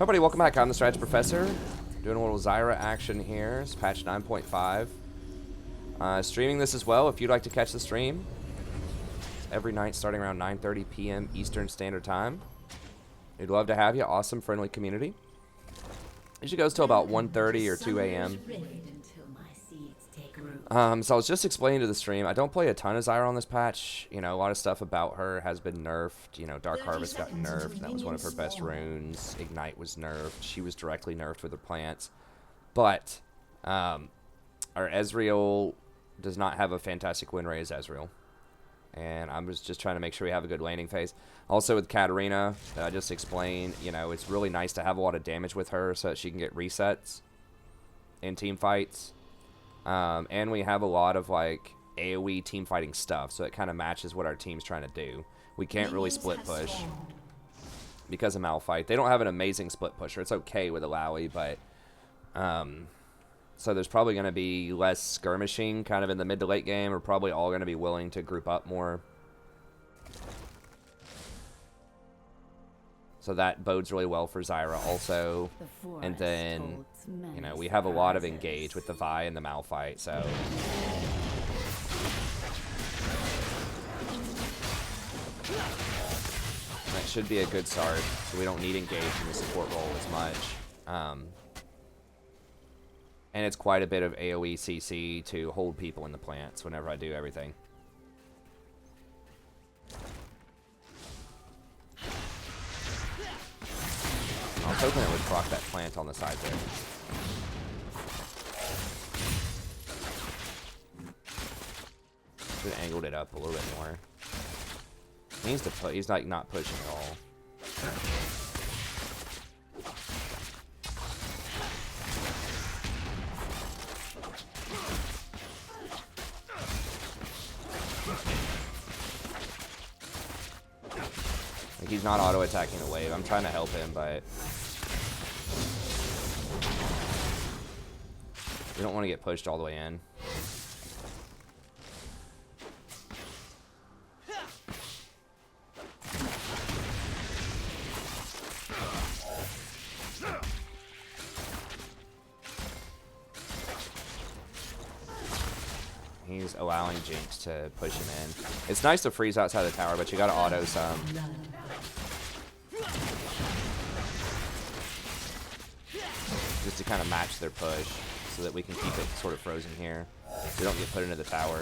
Everybody, welcome back. I'm the Strategy Professor. Doing a little Zyra action here. It's patch 9.5. Streaming this as well if you'd like to catch the stream. It's every night starting around 9:30 p.m. Eastern Standard Time. We'd love to have you. Awesome, friendly community. Usually goes till about 1:30 or 2 a.m. So I was just explaining to the stream, I don't play a ton of Zyra on this patch. You know, a lot of stuff about her has been nerfed. You know, Dark Harvest got nerfed. That was one of her best runes. Ignite was nerfed. She was directly nerfed with her plants. But our Ezreal does not have a fantastic win rate as Ezreal. And I was just trying to make sure we have a good landing phase. Also with Katarina, that I just explained, you know, it's really nice to have a lot of damage with her so that she can get resets in team fights. And we have a lot of like AoE team fighting stuff, so it kind of matches what our team's trying to do. We can't really split push because of Malphite. They don't have an amazing split pusher. It's okay with Alawi, but so there's probably going to be less skirmishing kind of in the mid to late game. We're probably all going to be willing to group up more. So that bodes really well for Zyra also. And then, you know, we have a lot of engage with the Vi and the Malphite, so. That should be a good start, so we don't need engage in the support role as much. And it's quite a bit of AoE CC to hold people in the plants whenever I do everything. I was hoping it would proc that plant on the side there. Should have angled it up a little bit more. He needs to put. He's like not pushing at all. Like he's not auto attacking the wave. I'm trying to help him, but we don't want to get pushed all the way in. He's allowing Jinx to push him in. It's nice to freeze outside the tower, but you gotta auto some. Just to kind of match their push so that we can keep it sort of frozen here. So we don't get put into the tower.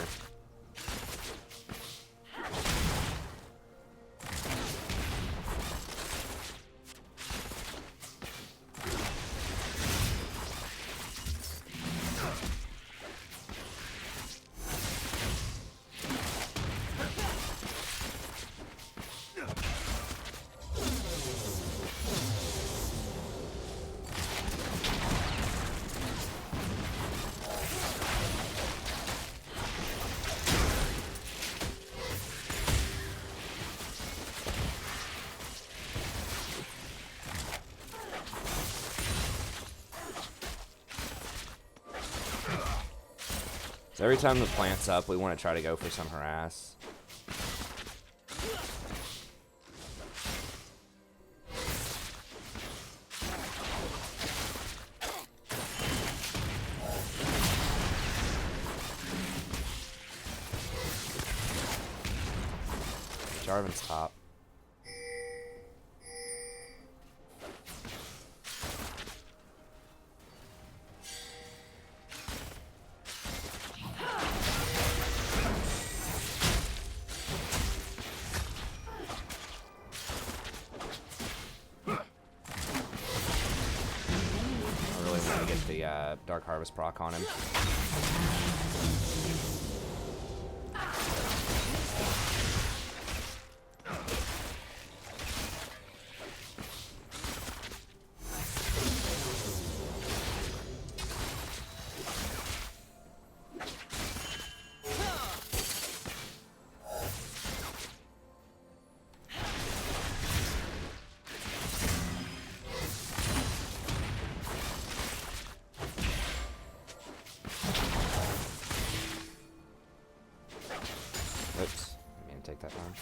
So every time the plant's up, we want to try to go for some harass. Jarvan's top. Dark Harvest proc on him. Oops, I mean to take that down.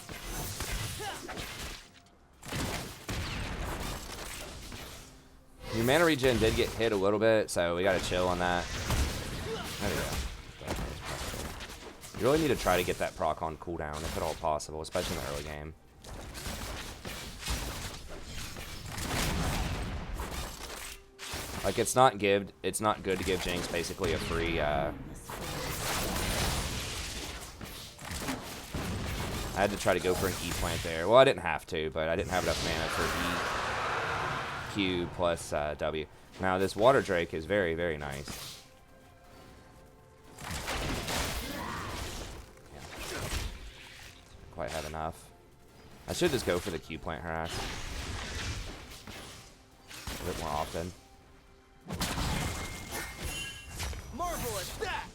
Your mana regen did get hit a little bit, so we gotta chill on that. There we go. You really need to try to get that proc on cooldown if at all possible, especially in the early game. Like, it's not good to give Jinx basically a free, I had to try to go for an E plant there. Well, I didn't have to, but I didn't have enough mana for E, Q plus W. Now, this Water Drake is very, very nice. Yeah. Quite have enough. I should just go for the Q plant harass a bit more often. Marvel at that!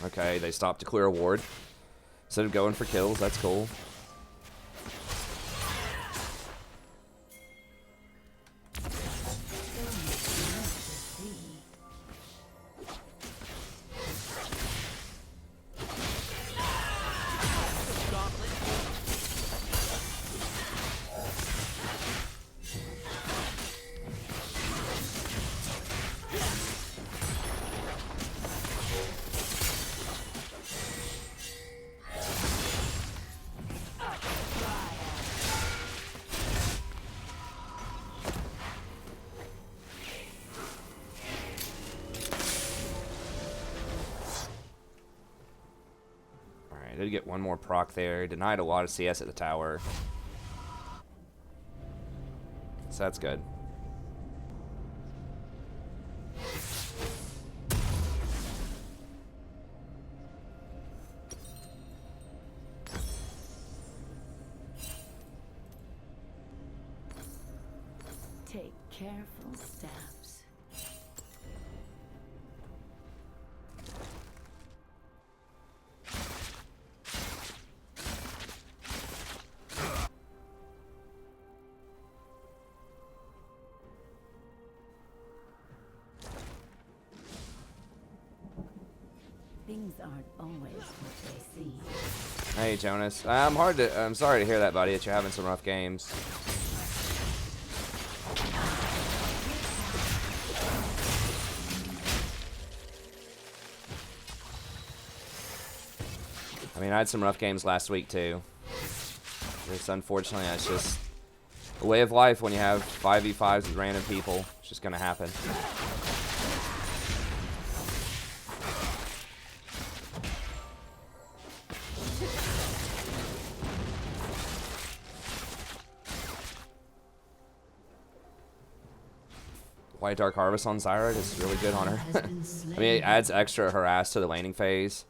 Okay, they stopped to clear a ward. Instead of going for kills, that's cool. Did get one more proc there. Denied a lot of CS at the tower. So that's good. Take careful steps. Things aren't always what they seem. Hey, Jonas. I'm sorry to hear that, buddy, that you're having some rough games. I mean, I had some rough games last week, too. Just unfortunately, it's just a way of life when you have 5v5s with random people. It's just going to happen. White Dark Harvest on Zyra is really good on her. I mean, it adds extra harass to the laning phase.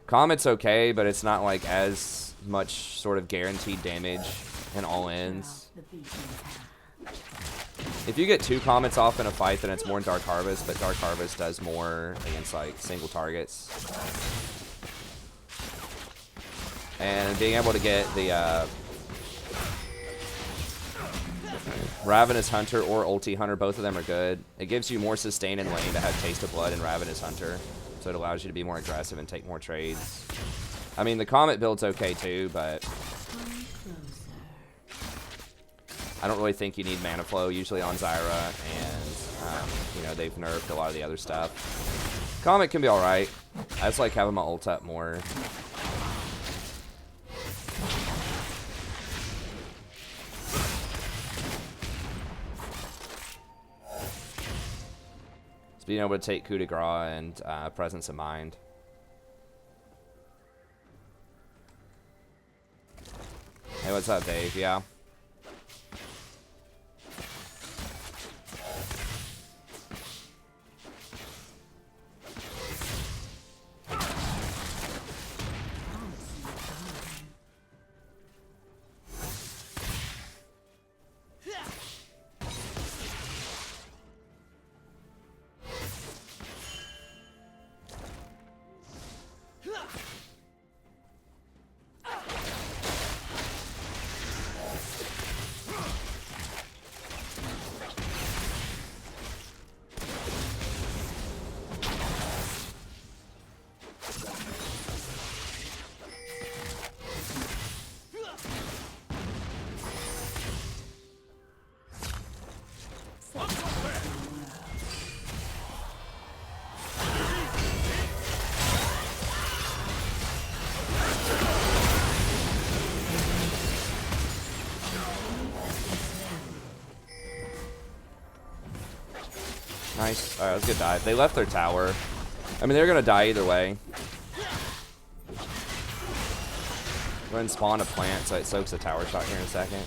Comet's okay, but it's not like as much sort of guaranteed damage in all ends. If you get 2 Comets off in a fight, then it's more Dark Harvest, but Dark Harvest does more against like single targets. And being able to get the Ravenous Hunter or Ulti Hunter, both of them are good. It gives you more sustain in lane to have Taste of Blood in Ravenous Hunter, so it allows you to be more aggressive and take more trades. I mean, the Comet build's okay too, but I don't really think you need mana flow usually on Zyra, and you know, they've nerfed a lot of the other stuff. Comet can be alright. I just like having my ult up more. Being able to take Coup de Grace and Presence of Mind. Hey, what's up, Dave? Yeah. Nice. Alright, that was a good dive. They left their tower. I mean, they're gonna die either way. Go ahead and spawn a plant so it soaks a tower shot here in a second.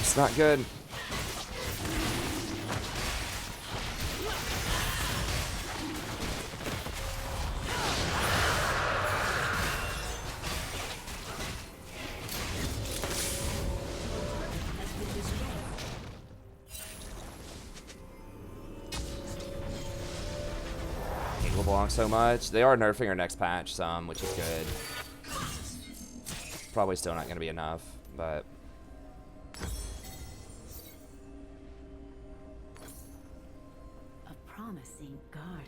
It's not good. Will belong so much. They are nerfing our next patch some, which is good. Probably still not going to be enough, but A promising garden.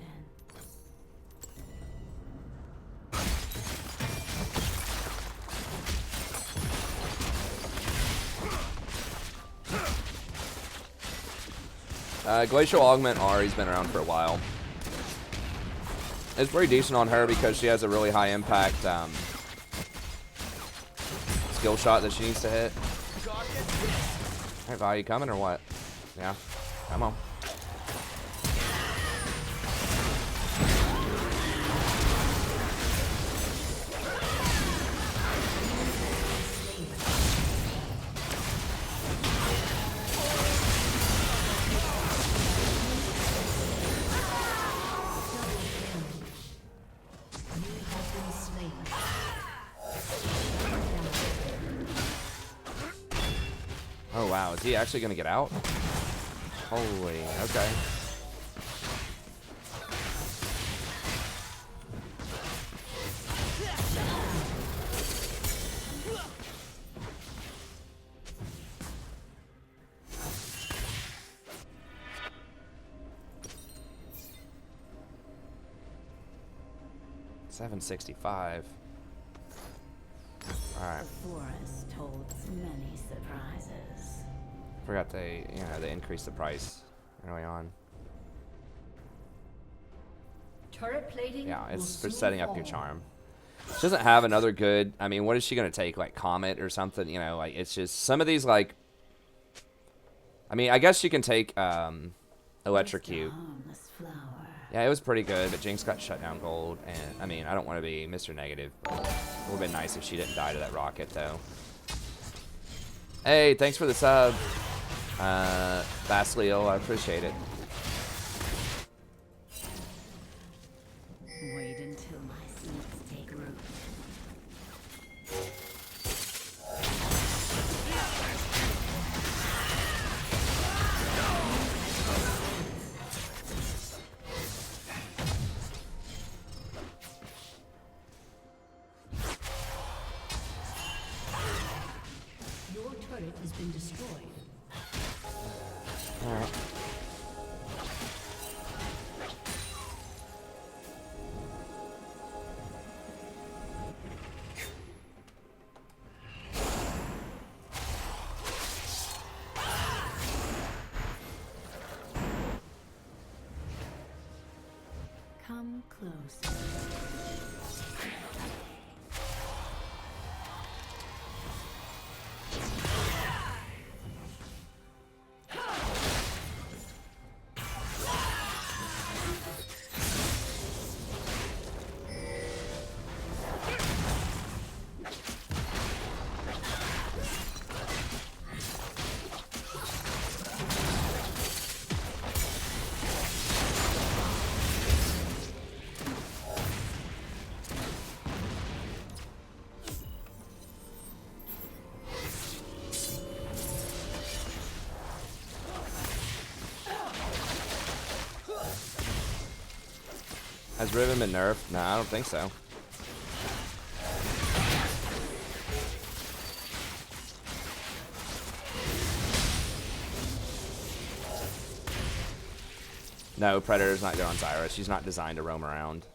Glacial Augment Ari's been around for a while. It's pretty decent on her because she has a really high impact skill shot that she needs to hit. Alright, Vi, you coming or what? Yeah, come on. Oh wow, is he actually gonna get out? Holy, okay. $765. All right. The forest holds many surprises. Forgot they, you know, they increased the price early on. Turret plating. Yeah, it's will for soon setting up fall. your charm. She doesn't have another good. I mean, what is she gonna take? Like Comet or something? You know, like it's just some of these like. I mean, I guess she can take Electrocute. Just a harmless flower. Yeah, it was pretty good, but Jinx got shut down gold, and I mean, I don't want to be Mr. Negative, but it would have been nice if she didn't die to that rocket, though. Hey, thanks for the sub, Basleo, I appreciate it. Wait until my seeds take root. Your turret has been destroyed. All right. Come closer. Has Riven been nerfed? No, I don't think so. No, Predator's not good on Zyra. She's not designed to roam around.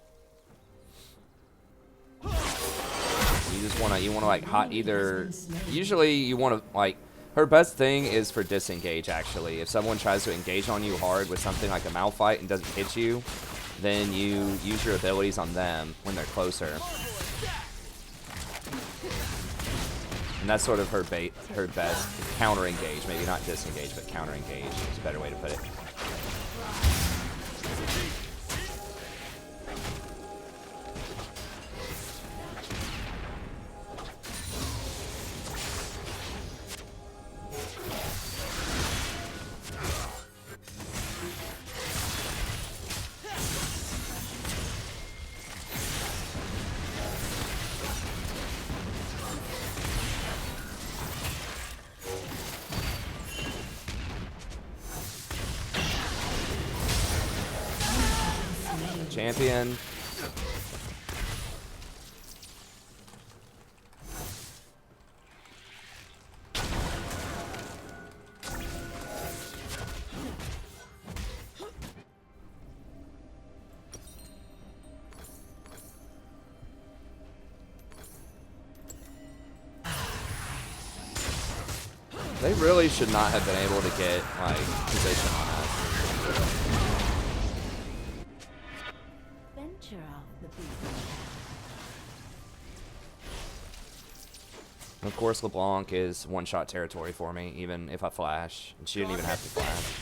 You just wanna, like hot either. Usually you wanna like, her best thing is for disengage actually. If someone tries to engage on you hard with something like a Malphite and doesn't hit you, then you use your abilities on them when they're closer. And that's sort of her best counter engage, maybe not disengage, but counter engage is a better way to put it. Champion. They really should not have been able to get like position on us. Of course, LeBlanc is one-shot territory for me, even if I flash. And she didn't even have to flash.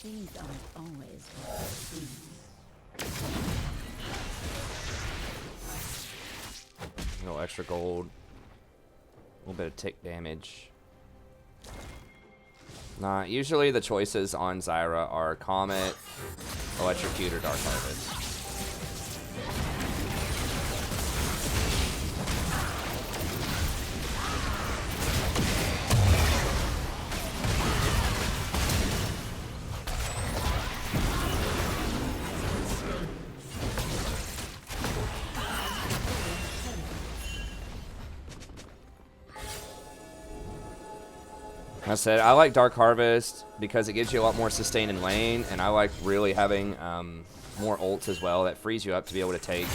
Things aren't always what they seem. A little extra gold. A little bit of tick damage. Nah, usually the choices on Zyra are Comet, Electrocute, or Dark Harvest. I said I like Dark Harvest because it gives you a lot more sustain in lane, and I like really having more ults as well. That frees you up to be able to take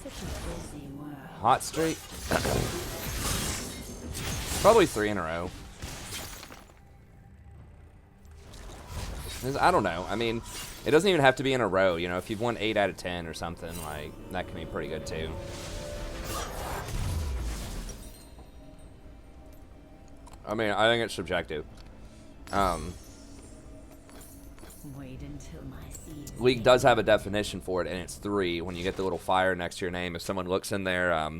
Such a busy world. hot streak. Probably 3 in a row. I don't know. I mean, it doesn't even have to be in a row. You know, if you've won 8 out of 10 or something, like, that can be pretty good too. I mean, I think it's subjective. Wait until my seed. League does have a definition for it, and it's 3. When you get the little fire next to your name, if someone looks in there,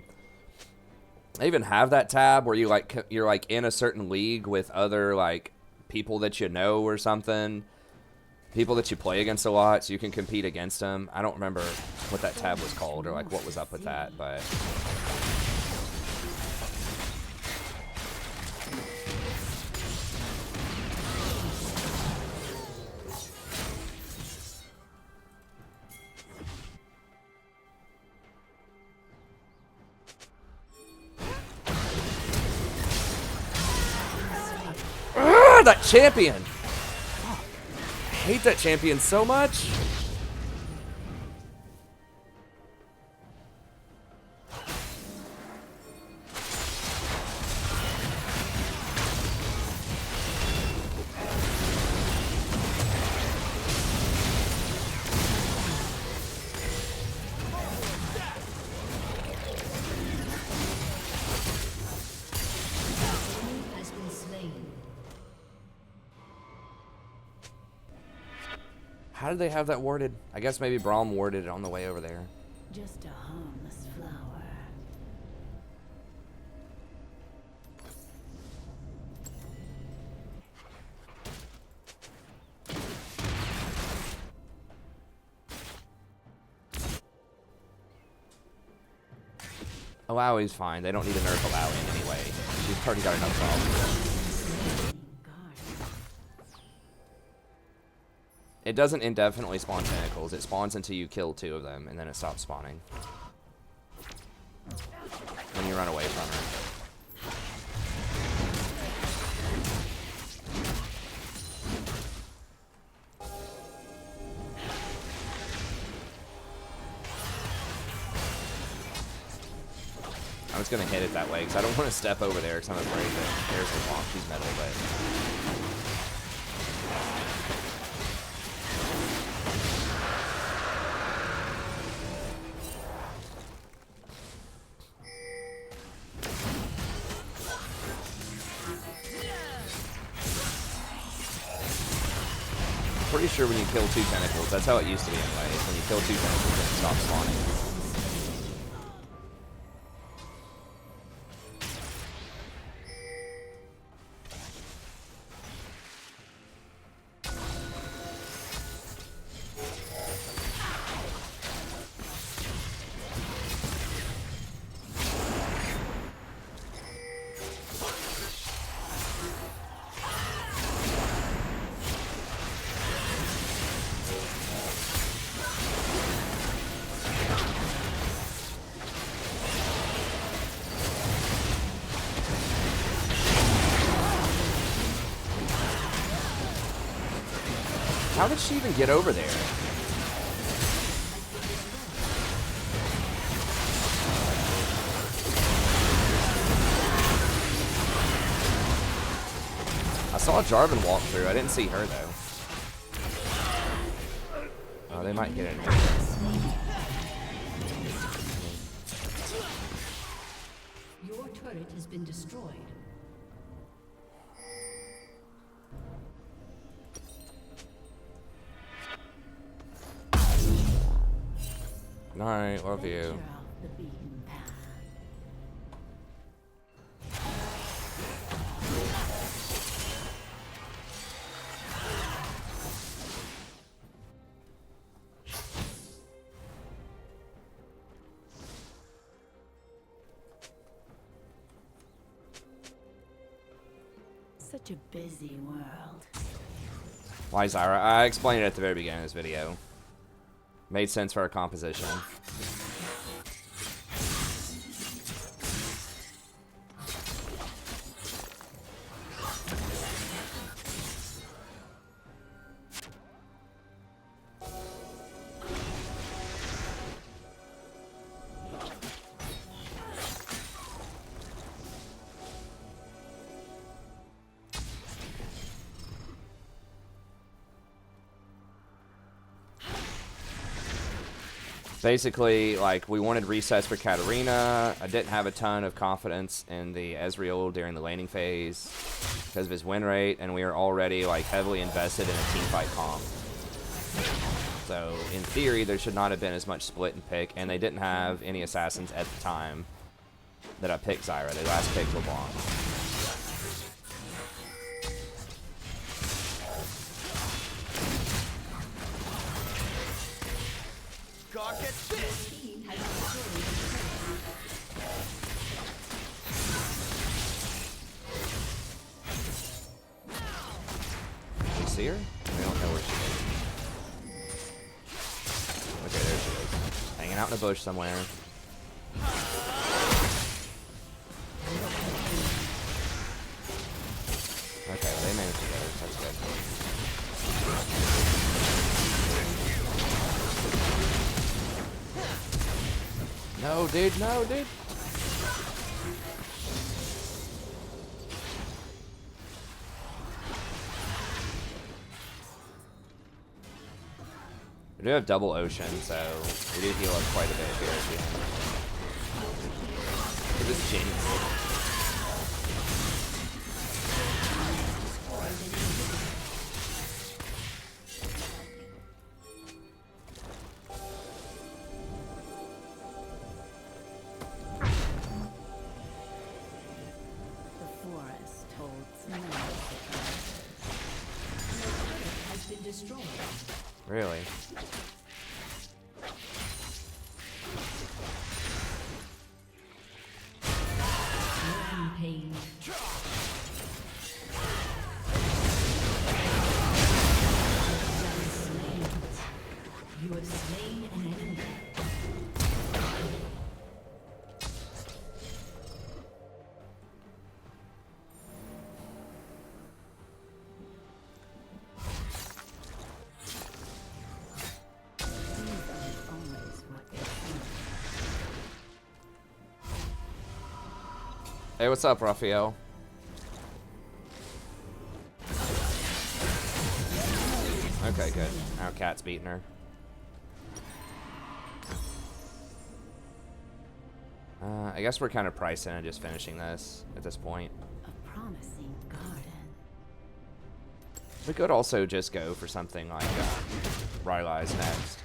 they even have that tab where you you're like in a certain league with other like people that you know or something, people that you play against a lot, so you can compete against them. I don't remember what that tab was called or like what was up with that, but. That champion! I hate that champion so much. Has been slain. How did they have that worded? I guess maybe Braum worded it on the way over there. Just a harmless flower. Alawi's fine. They don't need to nerf Alawi in any way. She's already got enough problems. It doesn't indefinitely spawn tentacles. It spawns until you kill 2 of them, and then it stops spawning. When you run away from her. I was going to hit it that way, because I don't want to step over there, because I'm afraid that there's the bomb. She's metal, but... Pretty sure when you kill 2 tentacles, that's how it used to be anyway. When you kill 2 tentacles, it stops spawning. How did she even get over there? I saw Jarvan walk through. I didn't see her, though. Oh, they might get it. Your turret has been destroyed. Alright, love you. Venture off the beaten path. Such a busy world. Why Zyra? I explained it at the very beginning of this video. Made sense for our composition. Basically, like, we wanted resets for Katarina. I didn't have a ton of confidence in the Ezreal during the laning phase because of his win rate, and we were already, like, heavily invested in a teamfight comp. So, in theory, there should not have been as much split and pick, and they didn't have any assassins at the time that I picked Zyra. They last picked LeBlanc. God gets this! Can we see her? We don't know where she is. Okay, there she is. Hanging out in a bush somewhere. Okay, well, they managed to get her. That's good. No, dude. No, dude. We do have double ocean, so we do heal up quite a bit here at the end. This Jinx. The forest holds many surprises. Has been destroyed. Really? Rampage. You have slain an enemy. Always what they seem. Hey, what's up, Raphael? Okay, good. Our cat's beating her. I guess we're kind of pricing and just finishing this at this point. A promising garden. We could also just go for something like Rylai's next.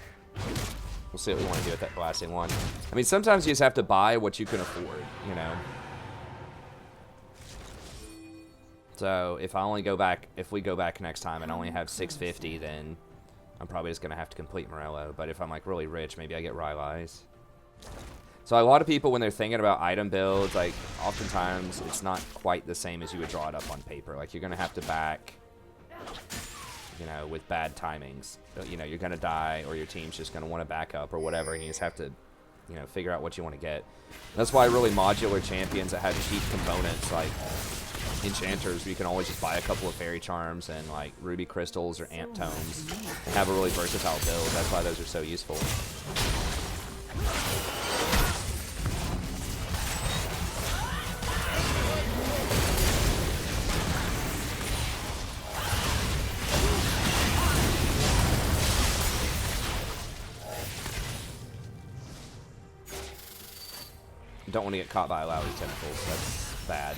We'll see what we want to do with that blasting one. I mean, sometimes you just have to buy what you can afford, you know? So if we go back next time and only have 650, then I'm probably just going to have to complete Morello. But if I'm like really rich, maybe I get Rylai's. So a lot of people, when they're thinking about item builds, like oftentimes it's not quite the same as you would draw it up on paper. Like you're going to have to back, you know, with bad timings. You know, you're going to die or your team's just going to want to back up or whatever. And you just have to, you know, figure out what you want to get. That's why really modular champions that have cheap components like enchanters, where you can always just buy a couple of fairy charms and like ruby crystals or amp tomes and have a really versatile build. That's why those are so useful. Don't want to get caught by Lowry tentacles. That's bad.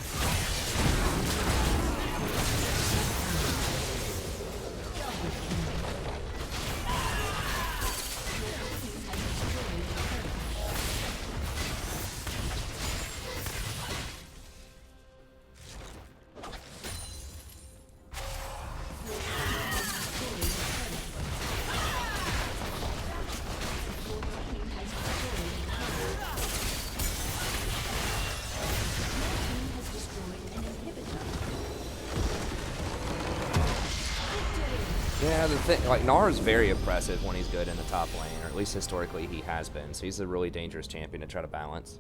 Yeah, the thing, like, Nara's very oppressive when he's good in the top lane, or at least historically he has been, so he's a really dangerous champion to try to balance.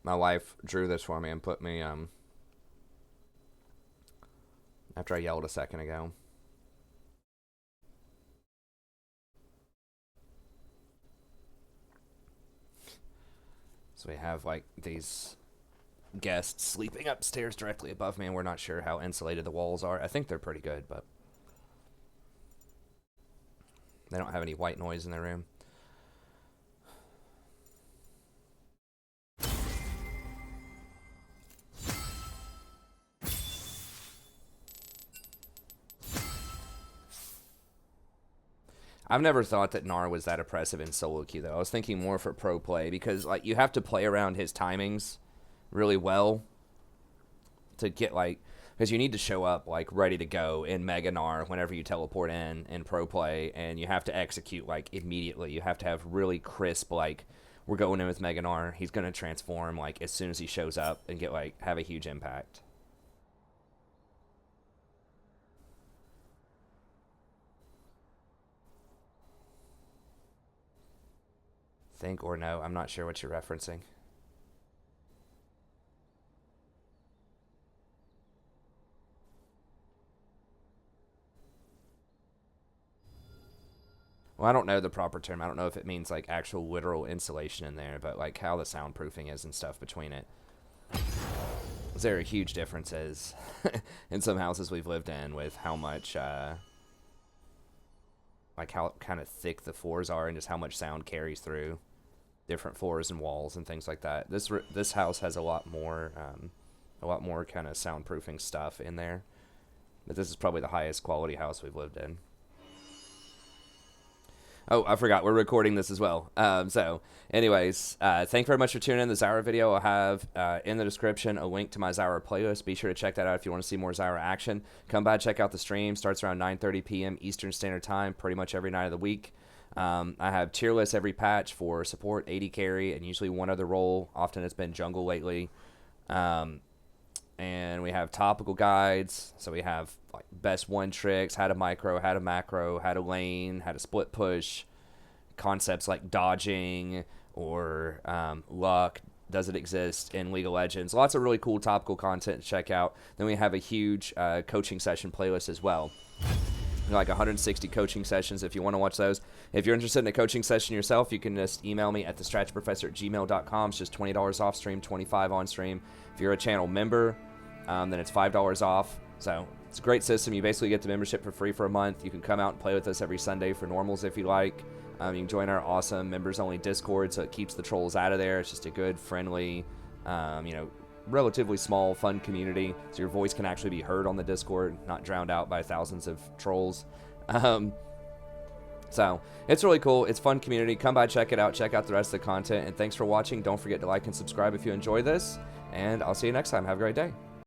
My wife drew this for me and put me, after I yelled a second ago. So we have, like, these guests sleeping upstairs directly above me, and we're not sure how insulated the walls are. I think they're pretty good, but they don't have any white noise in their room. I've never thought that Gnar was that oppressive in solo queue, though. I was thinking more for pro play, because like you have to play around his timings really well to get, like, because you need to show up like ready to go in Mega Gnar whenever you teleport in pro play, and you have to execute like immediately. You have to have really crisp, like, we're going in with Mega Gnar, he's going to transform like as soon as he shows up and get like have a huge impact. Think or no, I'm not sure what you're referencing. Well, I don't know the proper term. I don't know if it means like actual literal insulation in there, but like how the soundproofing is and stuff between it. There are huge differences in some houses we've lived in with how much, like how kind of thick the floors are and just how much sound carries through different floors and walls and things like that. This house has a lot more kind of soundproofing stuff in there, but this is probably the highest quality house we've lived in. Oh, I forgot, we're recording this as well. So, anyways, thank you very much for tuning in. The Zyra video I'll have in the description a link to my Zyra playlist. Be sure to check that out if you want to see more Zyra action. Come by, check out the stream. Starts around 9:30 p.m. Eastern Standard Time, pretty much every night of the week. I have tier lists every patch for support, AD carry, and usually one other role. Often it's been jungle lately. And we have topical guides. So we have like best one tricks, how to micro, how to macro, how to lane, how to split push, concepts like dodging or luck. Does it exist in League of Legends? Lots of really cool topical content to check out. Then we have a huge coaching session playlist as well. Like 160 coaching sessions if you want to watch those. If you're interested in a coaching session yourself, you can just email me at thestrategyprofessor@gmail.com. It's just $20 off stream, $25 on stream. If you're a channel member, then it's $5 off. So it's a great system. You basically get the membership for free for a month. You can come out and play with us every Sunday for normals if you like. You can join our awesome members-only Discord, so it keeps the trolls out of there. It's just a good, friendly, relatively small, fun community, so your voice can actually be heard on the Discord, not drowned out by thousands of trolls. So it's really cool. It's a fun community. Come by, check it out. Check out the rest of the content. And thanks for watching. Don't forget to like and subscribe if you enjoy this. And I'll see you next time. Have a great day.